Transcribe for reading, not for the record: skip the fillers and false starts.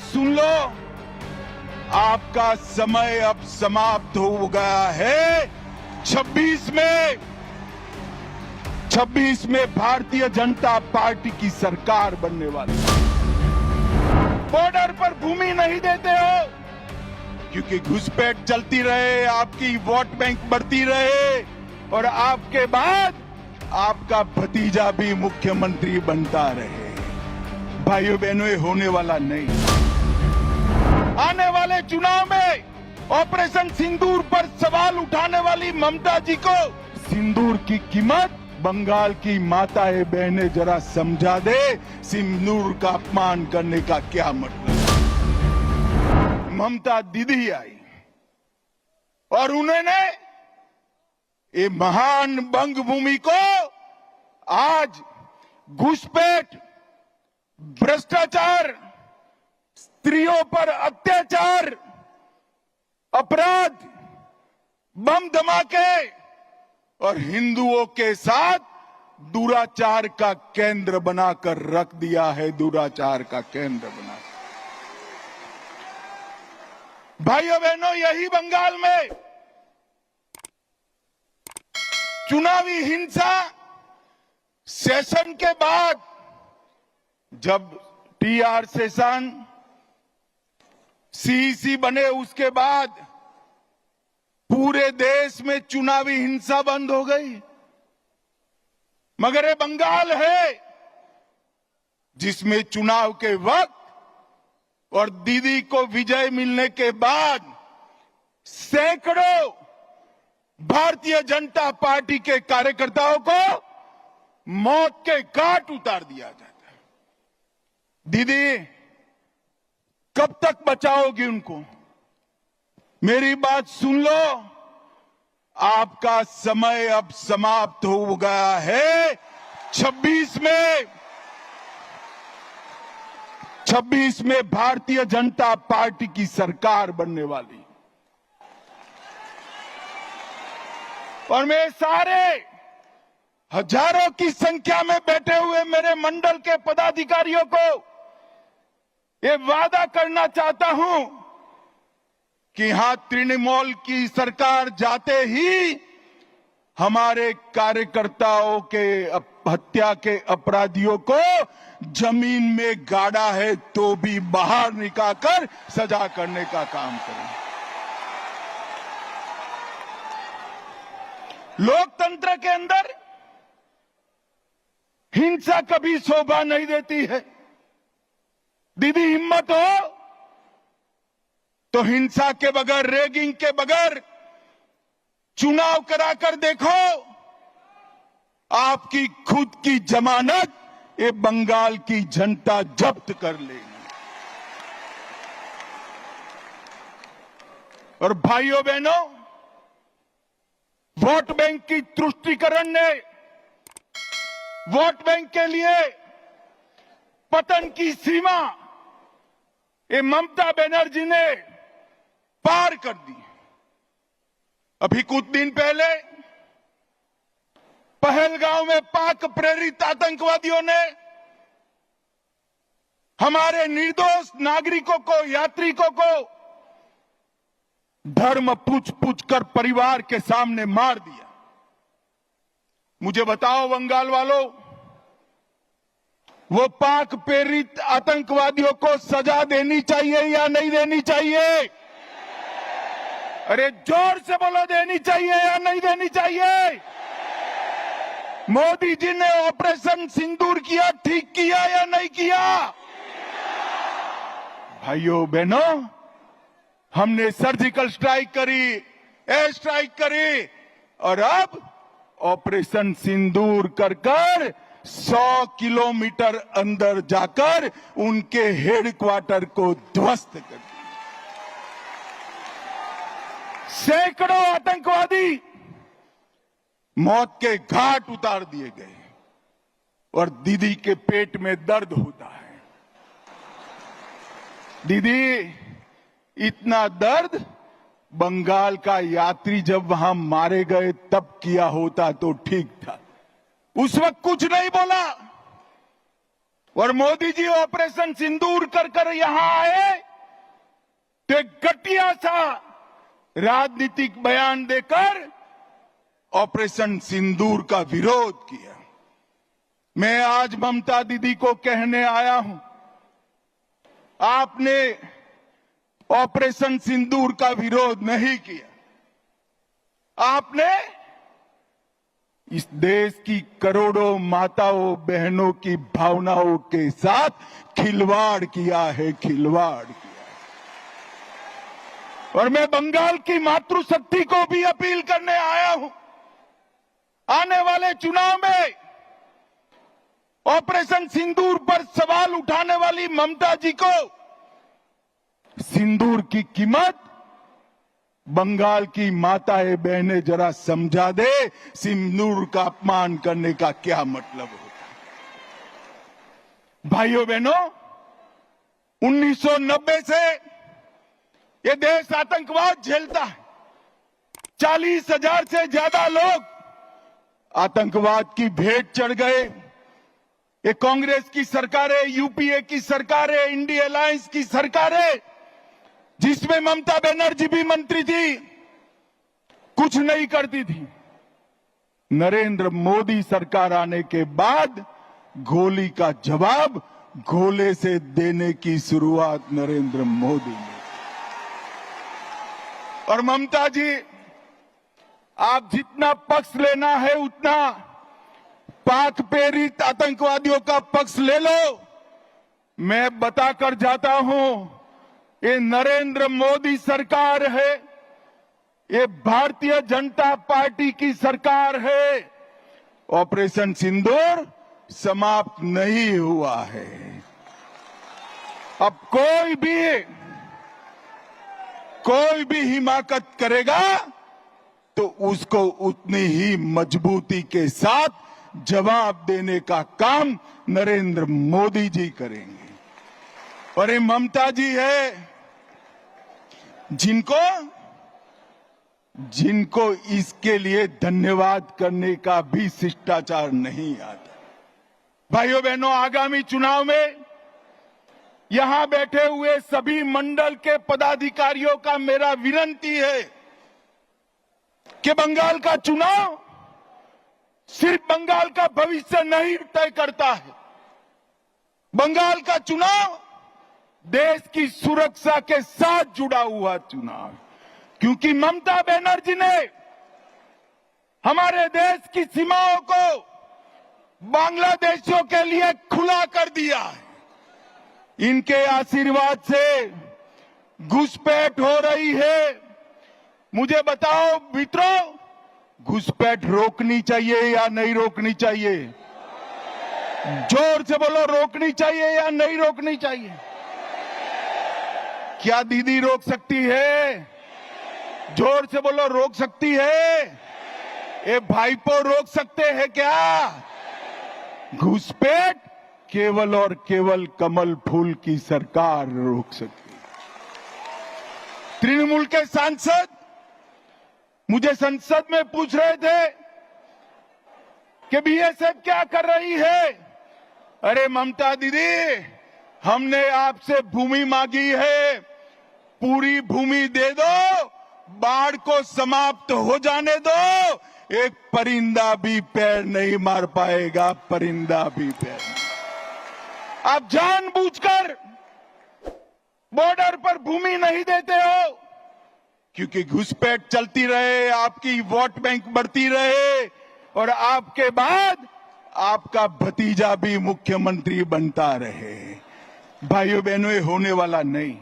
सुन लो, आपका समय अब समाप्त हो गया है। 26 में भारतीय जनता पार्टी की सरकार बनने वाली। बॉर्डर पर भूमि नहीं देते हो क्योंकि घुसपैठ चलती रहे, आपकी वोट बैंक बढ़ती रहे और आपके बाद आपका भतीजा भी मुख्यमंत्री बनता रहे। भाइयों बहनों, ये होने वाला नहीं। आने वाले चुनाव में ऑपरेशन सिंदूर पर सवाल उठाने वाली ममता जी को सिंदूर की कीमत बंगाल की माताएं बहनें जरा समझा दे। सिंदूर का अपमान करने का क्या मतलब। ममता दीदी आई और उन्होंने ये महान बंग भूमि को आज घुसपैठ, भ्रष्टाचार, स्त्रियों पर अत्याचार, अपराध, बम धमाके और हिंदुओं के साथ दुराचार का केंद्र बनाकर रख दिया है। दुराचार का केंद्र बना। भाइयों बहनों, यही बंगाल में चुनावी हिंसा सेशन के बाद, जब टीआर सेशन सीईसी बने, उसके बाद पूरे देश में चुनावी हिंसा बंद हो गई। मगर ये बंगाल है जिसमें चुनाव के वक्त और दीदी को विजय मिलने के बाद सैकड़ों भारतीय जनता पार्टी के कार्यकर्ताओं को मौत के घाट उतार दिया जाता है। दीदी, कब तक बचाओगी उनको? मेरी बात सुन लो, आपका समय अब समाप्त हो गया है। 26 में भारतीय जनता पार्टी की सरकार बनने वाली। और मैं सारे हजारों की संख्या में बैठे हुए मेरे मंडल के पदाधिकारियों को ये वादा करना चाहता हूं कि यहां तृणमूल की सरकार जाते ही हमारे कार्यकर्ताओं के हत्या के अपराधियों को जमीन में गाड़ा है तो भी बाहर निकालकर सजा करने का काम करें। लोकतंत्र के अंदर हिंसा कभी शोभा नहीं देती है। दीदी, हिम्मत हो तो हिंसा के बगैर, रैगिंग के बगैर चुनाव कराकर देखो। आपकी खुद की जमानत ये बंगाल की जनता जब्त कर लेगी। और भाइयों बहनों, वोट बैंक की तुष्टीकरण ने वोट बैंक के लिए पतन की सीमा ये ममता बनर्जी ने पार कर दी। अभी कुछ दिन पहले पहलगांव में पाक प्रेरित आतंकवादियों ने हमारे निर्दोष नागरिकों को, यात्रिकों को धर्म पूछ कर परिवार के सामने मार दिया। मुझे बताओ बंगाल वालों, वो पाक प्रेरित आतंकवादियों को सजा देनी चाहिए या नहीं देनी चाहिए? अरे जोर से बोलो, देनी चाहिए या नहीं देनी चाहिए? मोदी जी ने ऑपरेशन सिंदूर किया, ठीक किया या नहीं किया? भाइयों बहनों, हमने सर्जिकल स्ट्राइक करी, एयर स्ट्राइक करी और अब ऑपरेशन सिंदूर कर 100 किलोमीटर अंदर जाकर उनके हेडक्वार्टर को ध्वस्त कर दिया। सैकड़ों आतंकवादी मौत के घाट उतार दिए गए और दीदी के पेट में दर्द होता है। दीदी, इतना दर्द बंगाल का यात्री जब वहां मारे गए तब किया होता तो ठीक था। उस वक्त कुछ नहीं बोला। और मोदी जी ऑपरेशन सिंदूर कर यहां आए तो एक घटिया सा राजनीतिक बयान देकर ऑपरेशन सिंदूर का विरोध किया। मैं आज ममता दीदी को कहने आया हूं, आपने ऑपरेशन सिंदूर का विरोध नहीं किया। आपने इस देश की करोड़ों माताओं बहनों की भावनाओं के साथ खिलवाड़ किया है, खिलवाड़ किया है। और मैं बंगाल की मातृशक्ति को भी अपील करने आया हूं, आने वाले चुनाव में ऑपरेशन सिंदूर पर सवाल उठाने वाली ममता जी को सिंदूर की कीमत बंगाल की माताएं बहनें जरा समझा दे, सिंदूर का अपमान करने का क्या मतलब होता है। भाइयों बहनों, 1990 से ये देश आतंकवाद झेलता है। 40,000 से ज्यादा लोग आतंकवाद की भेंट चढ़ गए। ये कांग्रेस की सरकारें, यूपीए की सरकारें, इंडिया अलायंस की सरकारें, जिसमें ममता बनर्जी भी मंत्री थी, कुछ नहीं करती थी। नरेंद्र मोदी सरकार आने के बाद गोली का जवाब गोले से देने की शुरुआत नरेंद्र मोदी ने। और ममता जी, आप जितना पक्ष लेना है उतना पाक प्रेरित आतंकवादियों का पक्ष ले लो। मैं बताकर जाता हूं, ये नरेंद्र मोदी सरकार है, ये भारतीय जनता पार्टी की सरकार है। ऑपरेशन सिंदूर समाप्त नहीं हुआ है। अब कोई भी हिमाकत करेगा तो उसको उतनी ही मजबूती के साथ जवाब देने का काम नरेंद्र मोदी जी करेंगे। और ये ममता जी है जिनको इसके लिए धन्यवाद करने का भी शिष्टाचार नहीं आता। भाइयों बहनों, आगामी चुनाव में यहां बैठे हुए सभी मंडल के पदाधिकारियों का मेरा विनती है कि बंगाल का चुनाव सिर्फ बंगाल का भविष्य नहीं तय करता है। बंगाल का चुनाव देश की सुरक्षा के साथ जुड़ा हुआ चुनाव, क्योंकि ममता बनर्जी ने हमारे देश की सीमाओं को बांग्लादेशियों के लिए खुला कर दिया है। इनके आशीर्वाद से घुसपैठ हो रही है। मुझे बताओ मित्रों, घुसपैठ रोकनी चाहिए या नहीं रोकनी चाहिए? जोर से बोलो, रोकनी चाहिए या नहीं रोकनी चाहिए? क्या दीदी रोक सकती है? जोर से बोलो, रोक सकती है? ये भाईपो रोक सकते हैं क्या? घुसपैठ केवल और केवल कमल फूल की सरकार रोक सकती है। तृणमूल के सांसद मुझे संसद में पूछ रहे थे कि बीएसएफ क्या कर रही है। अरे ममता दीदी, हमने आपसे भूमि मांगी है, पूरी भूमि दे दो, बाढ़ को समाप्त हो जाने दो, एक परिंदा भी पैर नहीं मार पाएगा, परिंदा भी पैर। आप जानबूझकर बॉर्डर पर भूमि नहीं देते हो क्योंकि घुसपैठ चलती रहे, आपकी वोट बैंक बढ़ती रहे और आपके बाद आपका भतीजा भी मुख्यमंत्री बनता रहे। भाइयों बहनों, ये होने वाला नहीं।